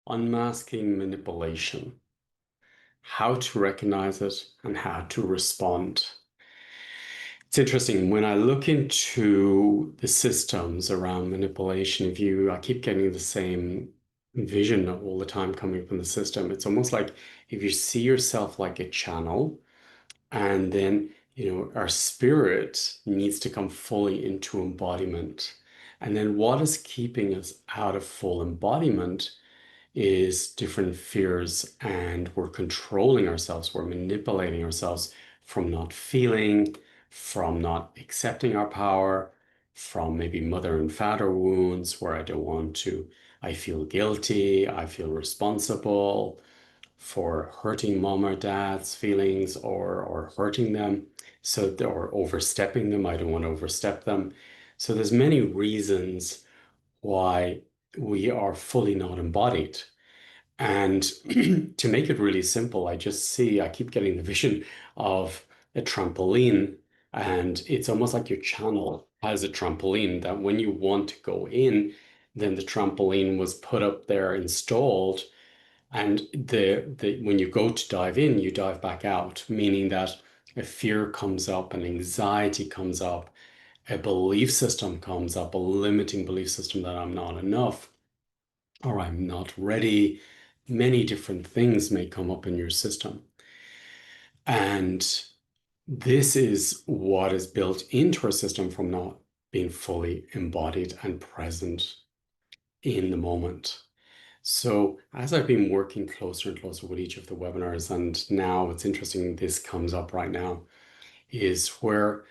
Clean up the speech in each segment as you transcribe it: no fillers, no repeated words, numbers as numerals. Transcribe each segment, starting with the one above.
unmasking manipulation, how to recognize it and how to respond. It's interesting when I look into the systems around manipulation, I keep getting the same vision all the time coming from the system. It's almost like if you see yourself like a channel, and then, our spirit needs to come fully into embodiment. And then what is keeping us out of full embodiment is different fears, and we're controlling ourselves, we're manipulating ourselves from not feeling, from not accepting our power, from maybe mother and father wounds where I feel guilty, I feel responsible for hurting mom or dad's feelings or hurting them. Or overstepping them. I don't want to overstep them. So there's many reasons why we are fully not embodied. And to make it really simple, I keep getting the vision of a trampoline, and it's almost like your channel has a trampoline that when you want to go in, then the trampoline was put up there, installed, and when you go to dive in, you dive back out, meaning that a fear comes up, an anxiety comes up, a belief system comes up, a limiting belief system that I'm not enough or I'm not ready. Many different things may come up in your system. And this is what is built into our system from not being fully embodied and present in the moment. So as I've been working closer and closer with each of the webinars, and now it's interesting, this comes up right now, is where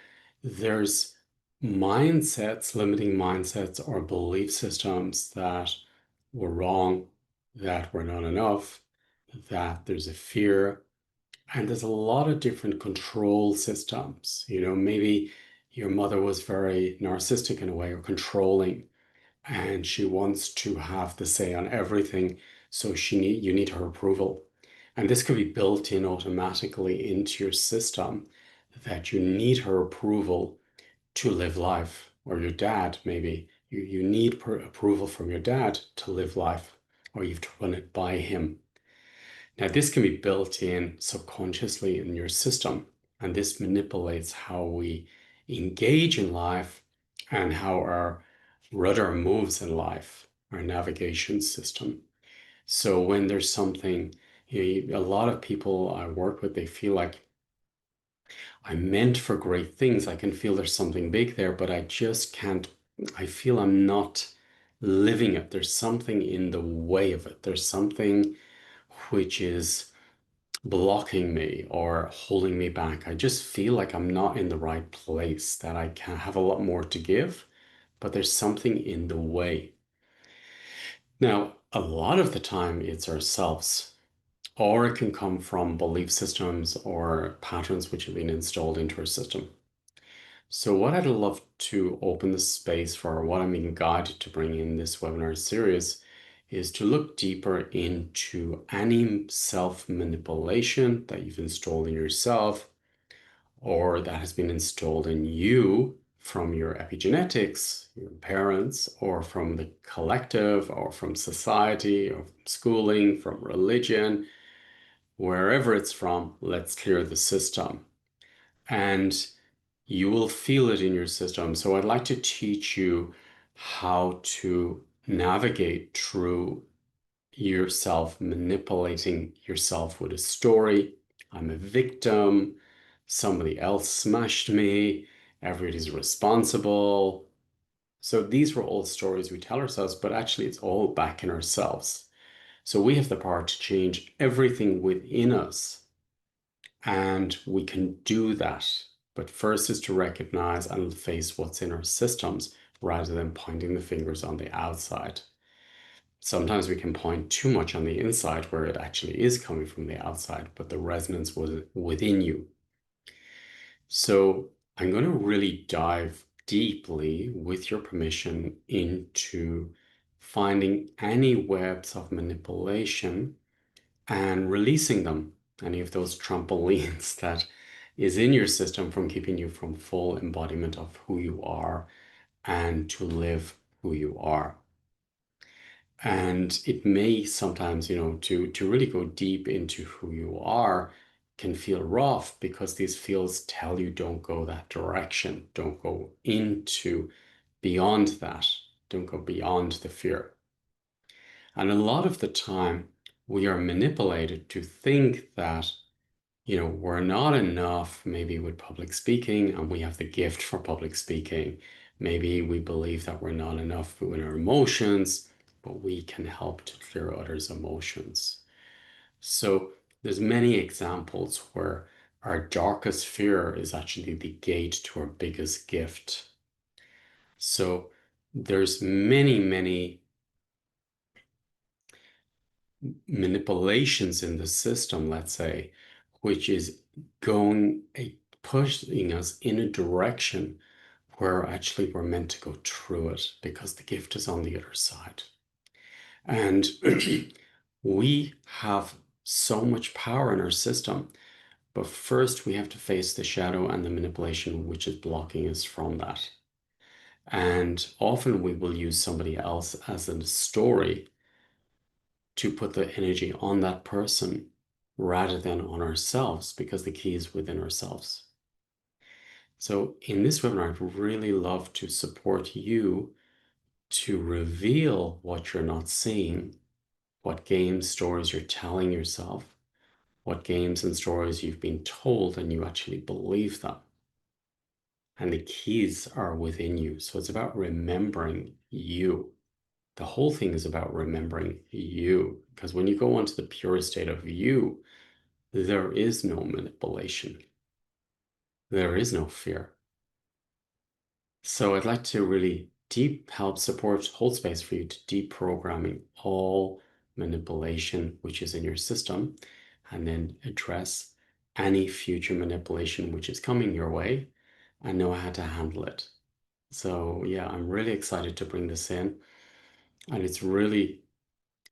there's limiting mindsets or belief systems that we're wrong, that we're not enough, that there's a fear, and there's a lot of different control systems. Maybe your mother was very narcissistic in a way or controlling, and she wants to have the say on everything. So you need her approval. And this could be built in automatically into your system that you need her approval to live life. Or your dad, maybe. You need approval from your dad to live life, or you have to run it by him. Now, this can be built in subconsciously in your system, and this manipulates how we engage in life and how our rudder moves in life, our navigation system. So when there's something, a lot of people I work with, they feel like I'm meant for great things. I can feel there's something big there, but I just can't, I feel I'm not living it. There's something in the way of it. There's something which is blocking me or holding me back. I just feel like I'm not in the right place, that I can have a lot more to give, but there's something in the way. Now, a lot of the time it's ourselves, or it can come from belief systems or patterns which have been installed into our system. So what I'd love to open the space for, what I'm being guided to bring in this webinar series, is to look deeper into any self-manipulation that you've installed in yourself or that has been installed in you from your epigenetics, your parents, or from the collective, or from society, or from schooling, from religion, wherever it's from. Let's clear the system. And you will feel it in your system. So I'd like to teach you how to navigate through yourself, manipulating yourself with a story. I'm a victim. Somebody else smashed me. Everybody's responsible. So these were all stories we tell ourselves, but actually it's all back in ourselves. So we have the power to change everything within us, and we can do that. But first is to recognize and face what's in our systems rather than pointing the fingers on the outside. Sometimes we can point too much on the inside where it actually is coming from the outside, but the resonance was within you. So I'm going to really dive deeply, with your permission, into finding any webs of manipulation and releasing them, any of those trampolines that is in your system from keeping you from full embodiment of who you are and to live who you are. And it may sometimes, to really go deep into who you are can feel rough because these fields tell you don't go that direction, don't go into beyond that, don't go beyond the fear. And a lot of the time, we are manipulated to think that, we're not enough, maybe with public speaking, and we have the gift for public speaking. Maybe we believe that we're not enough with our emotions, but we can help to clear others' emotions. So there's many examples where our darkest fear is actually the gate to our biggest gift. So there's many, many manipulations in the system, let's say, which is pushing us in a direction where actually we're meant to go through it because the gift is on the other side. And we have so much power in our system, but first we have to face the shadow and the manipulation which is blocking us from that. And often we will use somebody else as a story to put the energy on that person rather than on ourselves, because the key is within ourselves. So in this webinar, I'd really love to support you to reveal what you're not seeing, what games, stories you're telling yourself, what games and stories you've been told and you actually believe them. And the keys are within you. So it's about remembering you. The whole thing is about remembering you, because when you go into the pure state of you, there is no manipulation. There is no fear. So I'd like to really help support, hold space for you to deprogramming all manipulation which is in your system, and then address any future manipulation which is coming your way and know how to handle it. So yeah, I'm really excited to bring this in, and it's really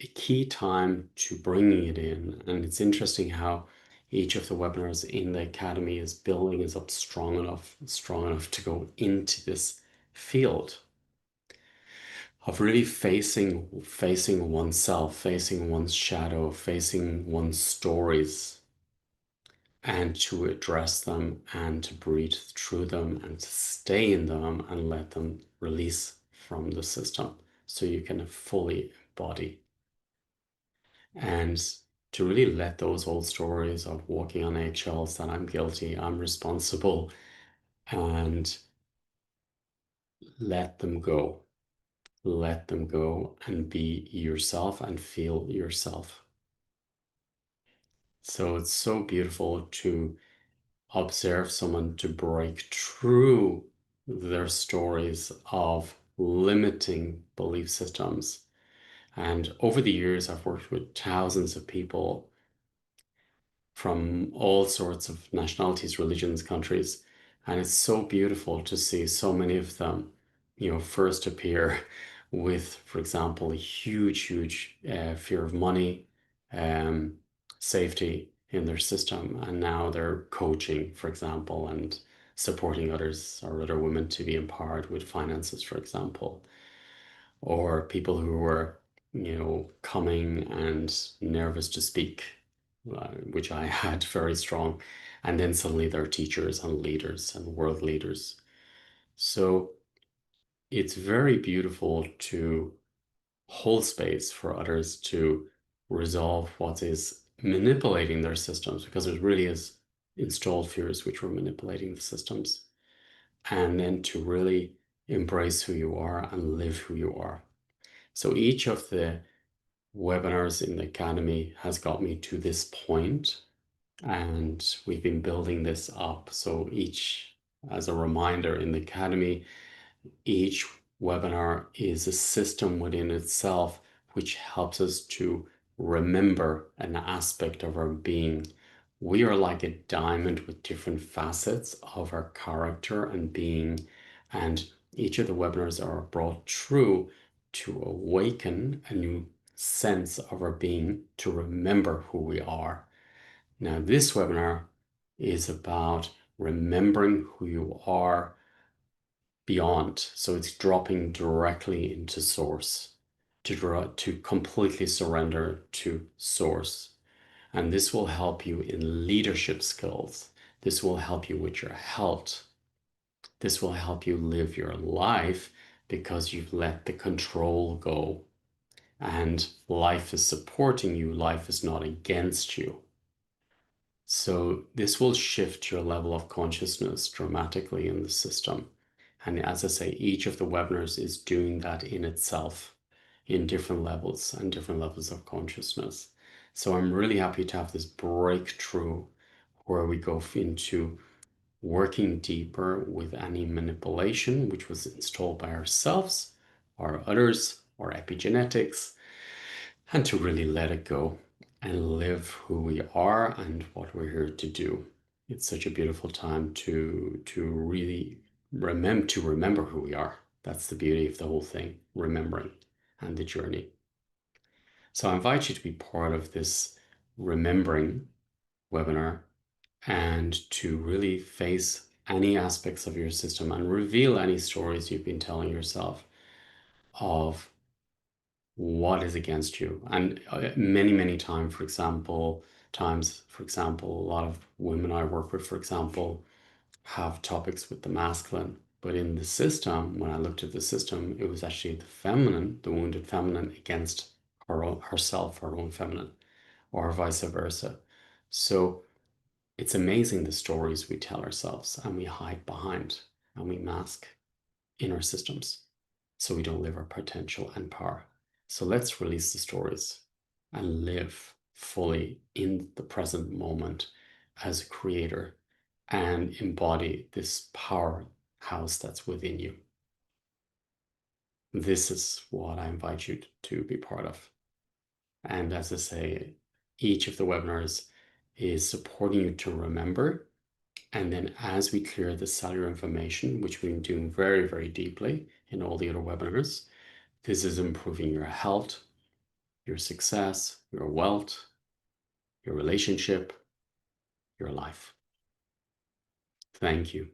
a key time to bringing it in. And it's interesting how each of the webinars in the Academy is building us up strong enough to go into this field of really facing oneself, facing one's shadow, facing one's stories, and to address them and to breathe through them and to stay in them and let them release from the system so you can fully embody. And to really let those old stories of walking on eggshells, that I'm guilty, I'm responsible, and let them go. Let them go and be yourself and feel yourself. So it's so beautiful to observe someone to break through their stories of limiting belief systems. And over the years, I've worked with thousands of people from all sorts of nationalities, religions, countries. And it's so beautiful to see so many of them, first appear with, for example, a huge fear of money, um, safety in their system. And now they're coaching, for example, and supporting others or other women to be empowered with finances, for example, or people who were, coming and nervous to speak, which I had very strong. And then suddenly they're teachers and leaders and world leaders. So it's very beautiful to hold space for others to resolve what is manipulating their systems, because it really is installed fears which were manipulating the systems. And then to really embrace who you are and live who you are. So each of the webinars in the Academy has got me to this point, and we've been building this up. So each, as a reminder, in the Academy, each webinar is a system within itself which helps us to remember an aspect of our being. We are like a diamond with different facets of our character and being, and each of the webinars are brought through to awaken a new sense of our being, to remember who we are. Now, this webinar is about remembering who you are beyond. So it's dropping directly into source to completely surrender to source. And this will help you in leadership skills. This will help you with your health. This will help you live your life because you've let the control go. And life is supporting you. Life is not against you. So this will shift your level of consciousness dramatically in the system. And as I say, each of the webinars is doing that in itself in different levels and different levels of consciousness. So I'm really happy to have this breakthrough where we go into working deeper with any manipulation which was installed by ourselves or others or epigenetics, and to really let it go and live who we are and what we're here to do. It's such a beautiful time to really remember who we are. That's the beauty of the whole thing, remembering and the journey. So I invite you to be part of this remembering webinar and to really face any aspects of your system and reveal any stories you've been telling yourself of what is against you. And many times, for example, a lot of women I work with, for example, have topics with the masculine. But in the system, when I looked at the system, it was actually the feminine, the wounded feminine against herself, her own feminine, or vice versa. So it's amazing the stories we tell ourselves and we hide behind and we mask in our systems so we don't live our potential and power. So let's release the stories and live fully in the present moment as a creator and embody this powerhouse that's within you. This is what I invite you to be part of. And as I say, each of the webinars is supporting you to remember. And then as we clear the cellular information, which we've been doing very deeply in all the other webinars, this is improving your health, your success, your wealth, your relationship, your life. Thank you.